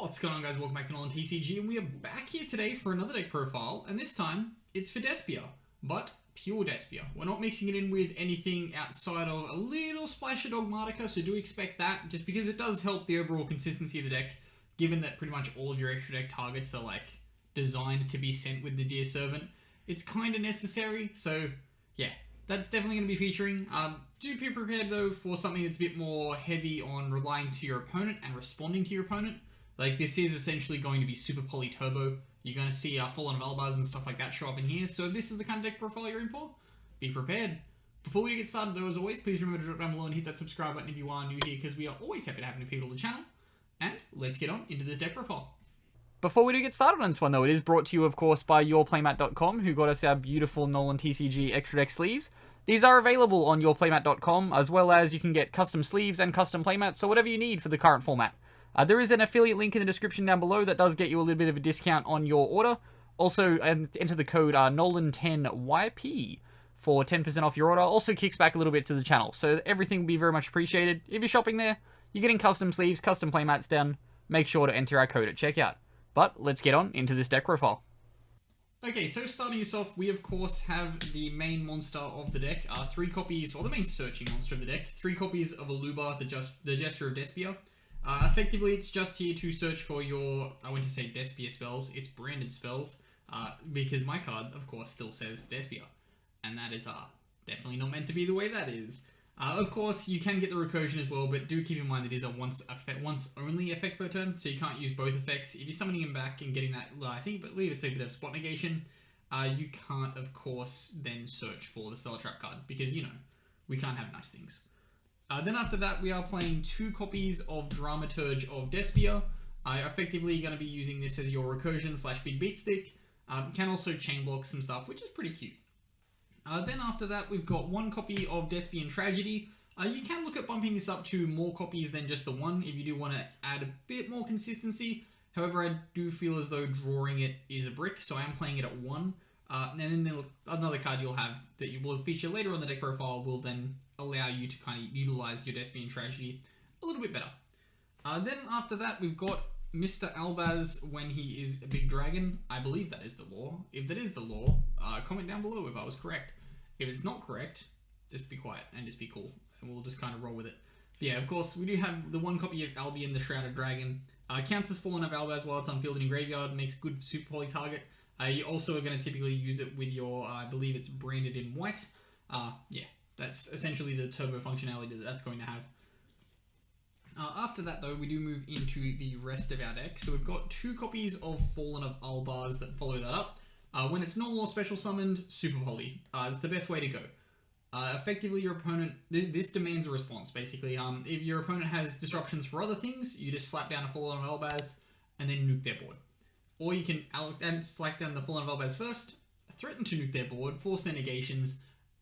What's going on, guys? Welcome back to NolanTCG, and we are back here today for another deck profile, and this time it's for Despia, but pure Despia. We're not mixing it in with anything outside of a little splash of Dogmatica, so do expect that, just because it does help the overall consistency of the deck, given that pretty much all of your extra deck targets are like designed to be sent with the Dear Servant. It's kind of necessary, so yeah, that's definitely going to be featuring. Do be prepared though for something that's a bit more heavy on relying to your opponent and responding to your opponent. Like, this is essentially going to be Super Poly Turbo. You're going to see Fallen of Albaz and stuff like that show up in here. So this is the kind of deck profile you're in for. Be prepared. Before we get started though, as always, please remember to drop down below and hit that subscribe button if you are new here, because we are always happy to have new people to the channel. And let's get on into this deck profile. Before we do get started on this one though, it is brought to you of course by yourplaymat.com, who got us our beautiful NolanTCG extra deck sleeves. These are available on yourplaymat.com, as well as you can get custom sleeves and custom playmats, so whatever you need for the current format. There is an affiliate link in the description down below that does get you a little bit of a discount on your order. Also, enter the code NOLAN10YP for 10% off your order. Also kicks back a little bit to the channel, so everything will be very much appreciated. If you're shopping there, you're getting custom sleeves, custom playmats down. Make sure to enter our code at checkout. But let's get on into this deck profile. Okay, so starting us off, we of course have the main monster of the deck. 3 copies, or the main searching monster of the deck. 3 copies of Albaz, the Jester of Despia. Effectively, it's just here to search for your, I went to say Despia spells, it's branded spells, because my card, of course, still says Despia. And that is definitely not meant to be the way that is. Of course, you can get the recursion as well, but do keep in mind that it is a once only effect per turn, so you can't use both effects. If you're summoning him back and getting that, I believe it's a bit of spot negation, you can't, of course, then search for the spell trap card, because, you know, we can't have nice things. Then after that, we are playing 2 copies of Dramaturge of Despia. Effectively going to be using this as your recursion / big beat stick. Can also chain block some stuff, which is pretty cute. Then after that, we've got 1 copy of Despian Tragedy. You can look at bumping this up to more copies than just the 1 if you do want to add a bit more consistency. However, I do feel as though drawing it is a brick, so I am playing it at 1. And then another card you'll have that you will feature later on the deck profile will then allow you to kind of utilize your Despian Tragedy a little bit better. Then after that, we've got Mr. Albaz when he is a big dragon. I believe that is the law. If that is the law, comment down below if I was correct. If it's not correct, just be quiet and just be cool, and we'll just kind of roll with it. But yeah, of course, we do have the 1 copy of Albion, the Shrouded Dragon. Counts as Fallen of Albaz while it's unfielded in graveyard, makes good Super Poly target. You also are going to typically use it with your, I believe it's branded in white. Yeah, that's essentially the turbo functionality that that's going to have. After that, though, we do move into the rest of our deck. So we've got 2 copies of Fallen of Albaz that follow that up. When it's normal or special summoned, Super Poly. It's the best way to go. Effectively, your opponent, this demands a response, basically. If your opponent has disruptions for other things, you just slap down a Fallen of Albaz and then nuke their board. Or you can select down the Fallen of Albaz first, threaten to nuke their board, force their negations,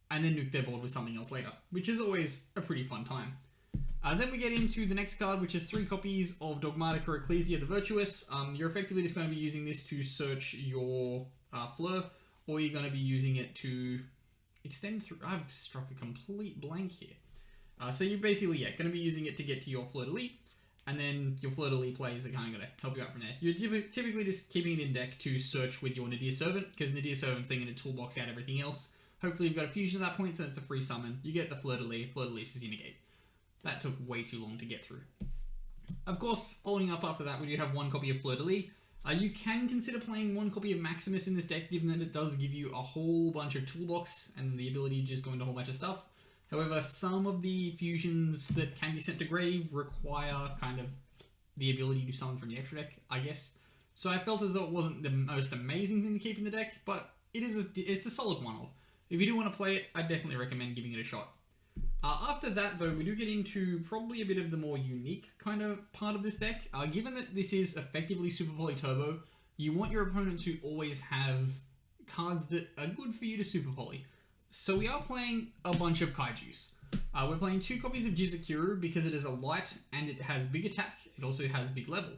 and then nuke their board with something else later, which is always a pretty fun time. Then we get into the next card, which is 3 copies of Dogmatica Ecclesia the Virtuous. You're effectively just going to be using this to search your Fleur, or you're going to be using it to extend through... I've struck a complete blank here. So you're basically, yeah, going to be using it to get to your Fleur de Lis, and then your Fleur de Lis plays are kind of going to help you out from there. You're typically just keeping it in deck to search with your Nadir Servant, because Nadir Servant's then going to toolbox out everything else. Hopefully you've got a fusion at that point, so it's a free summon. You get the Fleur de Lis. Fleur de Lis is your negate. That took way too long to get through. Of course, following up after that, we do have 1 copy of Fleur de Lis. You can consider playing 1 copy of Maximus in this deck, given that it does give you a whole bunch of toolbox and the ability to just go into a whole bunch of stuff. However, some of the fusions that can be sent to grave require kind of the ability to summon from the extra deck, I guess. So I felt as though it wasn't the most amazing thing to keep in the deck, but it's a solid one-off. If you do want to play it, I definitely recommend giving it a shot. After that, though, we do get into probably a bit of the more unique kind of part of this deck. Given that this is effectively Super Poly Turbo, you want your opponent to always have cards that are good for you to Super Poly. So we are playing a bunch of Kaijus. We're playing 2 copies of Jizukiru because it is a light and it has big attack. It also has big level.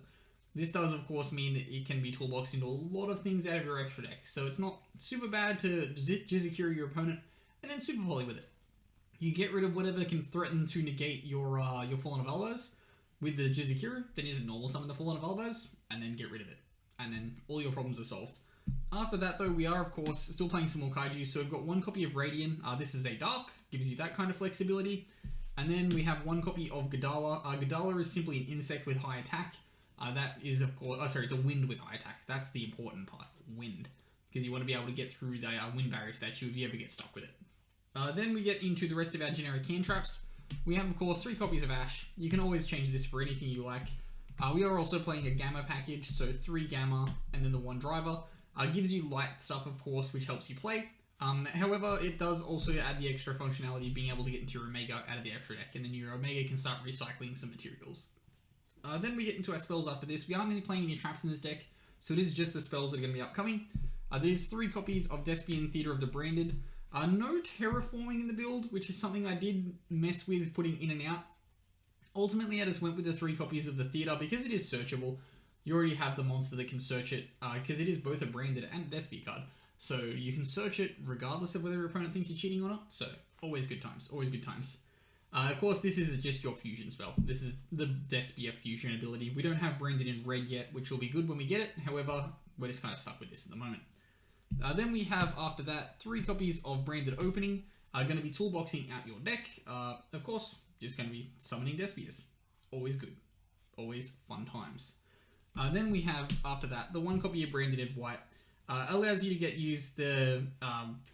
This does, of course, mean that it can be toolboxed into a lot of things out of your extra deck. So it's not super bad to Jizukiru your opponent and then Super Poly with it. You get rid of whatever can threaten to negate your Fallen of Albaz, with the Jizukiru, then you just normal summon the Fallen of Albaz, and then get rid of it. And then all your problems are solved. After that, though, we are, of course, still playing some more kaiju. So we've got one copy of Radian. This is a dark, gives you that kind of flexibility. And then we have one copy of Gadala. Gadala is simply an insect with high attack. That is, of course, sorry, it's a wind with high attack. That's the important part, wind. Because you want to be able to get through the wind barrier statue if you ever get stuck with it. Then we get into the rest of our generic cantraps. We have, of course, 3 copies of Ash. You can always change this for anything you like. We are also playing a Gamma package, so 3 Gamma and then the 1 Driver. Gives you light stuff, of course, which helps you play. However, it does also add the extra functionality of being able to get into your Omega out of the extra deck, and then your Omega can start recycling some materials. Then we get into our spells after this. We aren't going to be playing any traps in this deck, so it is just the spells that are going to be upcoming. There's 3 copies of Despian Theatre of the Branded. No terraforming in the build, which is something I did mess with putting in and out. Ultimately, I just went with the 3 copies of the Theatre because it is searchable. You already have the monster that can search it, because it is both a Branded and a Despia card. So you can search it regardless of whether your opponent thinks you're cheating or not. So always good times, always good times. Of course, this is just your fusion spell. This is the Despia fusion ability. We don't have Branded in red yet, which will be good when we get it. However, we're just kind of stuck with this at the moment. Then we have, after that, 3 copies of Branded Opening. Going to be toolboxing out your deck. Of course, just going to be summoning Despias. Always good. Always fun times. Then we have, after that, the 1 copy of Branded in White. Allows you to use the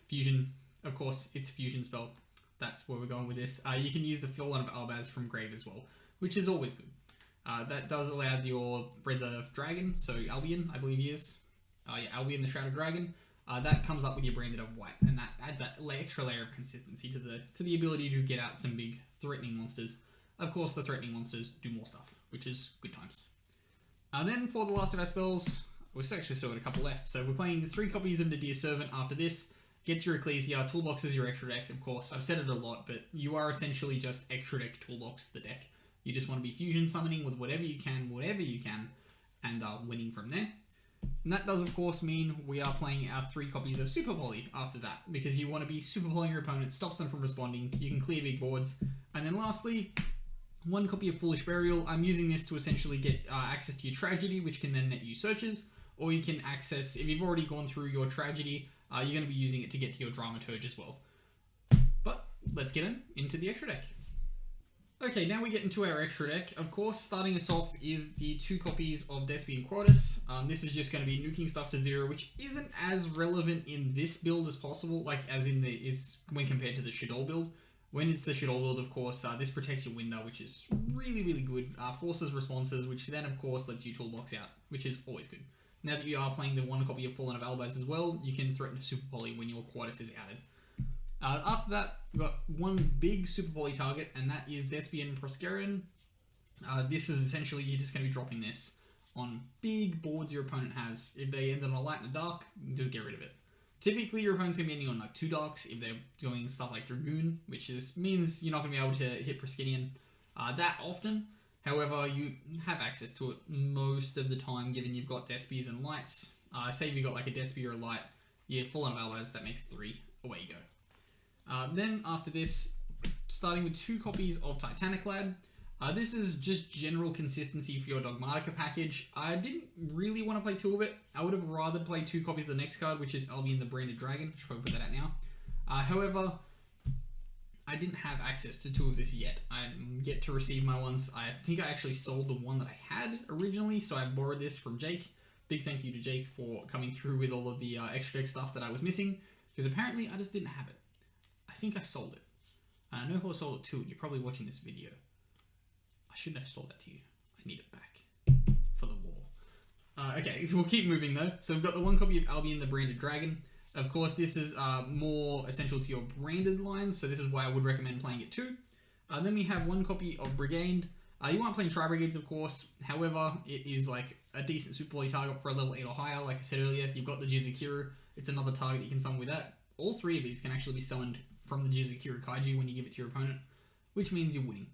fusion. Of course, it's fusion spell. That's where we're going with this. You can use the Fallen of Albaz from Grave as well, which is always good. That does allow your Breath of Dragon, so Albion, I believe he is. Yeah, Albion the Shrouded Dragon. That comes up with your Branded of White, and that adds that extra layer of consistency to the ability to get out some big threatening monsters. Of course, the threatening monsters do more stuff, which is good times. Then for the last of our spells, we've actually still got a couple left. So we're playing 3 copies of the Dear Servant after this. Gets your Ecclesia, toolboxes your extra deck, of course. I've said it a lot, but you are essentially just extra deck toolbox the deck. You just want to be fusion summoning with whatever you can, and winning from there. And that does, of course, mean we are playing our 3 copies of Super Poly after that, because you want to be super polying your opponent, stops them from responding, you can clear big boards. And then lastly, 1 copy of Foolish Burial. I'm using this to essentially get access to your Tragedy, which can then net you searches, or you can access, if you've already gone through your Tragedy, you're going to be using it to get to your Dramaturge as well. But let's get into the extra deck. Okay, now we get into our extra deck. Of course, starting us off is the 2 copies of Despian Quotus. This is just going to be nuking stuff to 0, which isn't as relevant in this build as possible, like as in when compared to the Shadol build. When it's the Shadol build, of course, this protects your window, which is really, really good. Forces responses, which then, of course, lets you toolbox out, which is always good. Now that you are playing the 1 copy of Fallen of Albaz as well, you can threaten a Super Poly when your Quotus is outed. After that, we've got 1 big Super Poly target, and that is Despian Proskerian. This is essentially, you're just going to be dropping this on big boards your opponent has. If they end on a light and a dark, just get rid of it. Typically, your opponent's going to be ending on like 2 darks if they're doing stuff like Dragoon, which means you're not going to be able to hit Proskerian that often. However, you have access to it most of the time, given you've got Despias and Lights. Say if you've got like a Despia or a Light, you're Fallen of Albaz, that makes 3. Away you go. Then after this, starting with 2 copies of Titanic Lad. This is just general consistency for your Dogmatica package. I didn't really want to play 2 of it. I would have rather played 2 copies of the next card, which is Albion the Branded Dragon. I should probably put that out now. However, I didn't have access to 2 of this yet. I'm yet to receive my ones. I think I actually sold the one that I had originally, so I borrowed this from Jake. Big thank you to Jake for coming through with all of the extra deck stuff that I was missing, because apparently I just didn't have it. I think I sold it. And I know who I sold it to, and you're probably watching this video. I shouldn't have sold that to you. I need it back for the war. Okay, we'll keep moving though. So we've got the 1 copy of Albion the Branded Dragon. Of course, this is more essential to your branded line, so this is why I would recommend playing it too. Then we have 1 copy of Brigade. You aren't playing Tri-Brigades, of course. However, it is like a decent Super Poly target for a level 8 or higher. Like I said earlier, you've got the Jizukiru. It's another target that you can summon with that. All 3 of these can actually be summoned from the Jizukiru Kaiju when you give it to your opponent, which means you're winning.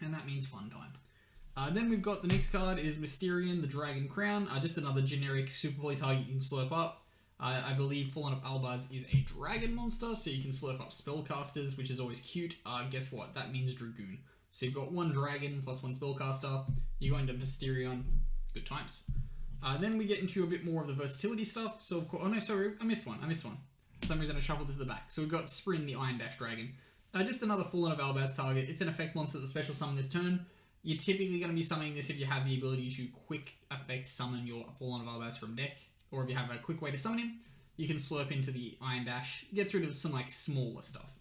And that means fun time. Then we've got the next card is Mysterian, the Dragon Crown. Just another generic Super Poly target you can slurp up. I believe Fallen of Albaz is a dragon monster, so you can slurp up spellcasters, which is always cute. Guess what? That means Dragoon. So you've got 1 dragon plus 1 spellcaster. You go into Mysterion. Good times. Then we get into a bit more of the versatility stuff. So of course, oh no, sorry, I missed one. For some reason I shuffled it to the back. So we've got Sprin, the Iron Dash Dragon. Just another full-on of Albaz target. It's an effect monster that special summon this turn. You're typically going to be summoning this if you have the ability to quick effect summon your full-on of Albaz from deck. Or if you have a quick way to summon him, you can slurp into the Iron Dash, gets rid of some like smaller stuff.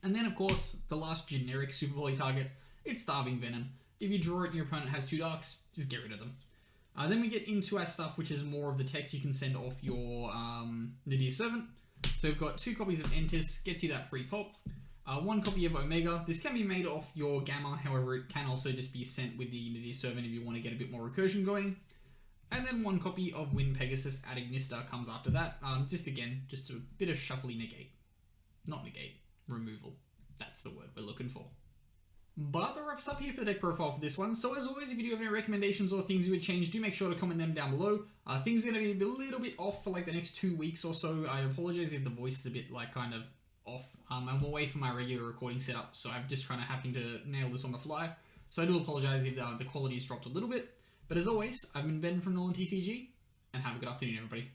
And then of course, the last generic Super Poly target, it's Starving Venom. If you draw it and your opponent has 2 darks, just get rid of them. Then we get into our stuff, which is more of the text you can send off your Nadir Servant. So we've got 2 copies of Entis, gets you that free pop. 1 copy of Omega. This can be made off your Gamma, however it can also just be sent with the Nadir Servant if you want to get a bit more recursion going. And then 1 copy of Wind Pegasus at Ignista comes after that. Just a bit of shuffly negate. Not negate, removal. That's the word we're looking for. But that wraps up here for the deck profile for this one. So as always, if you do have any recommendations or things you would change, do make sure to comment them down below. Things are going to be a little bit off for like the next 2 weeks or so. I apologize if the voice is a bit like kind of off. I'm away from my regular recording setup, so I'm just kind of having to nail this on the fly. So I do apologize if the quality's dropped a little bit. But as always, I've been Ben from NolanTCG, and have a good afternoon, everybody.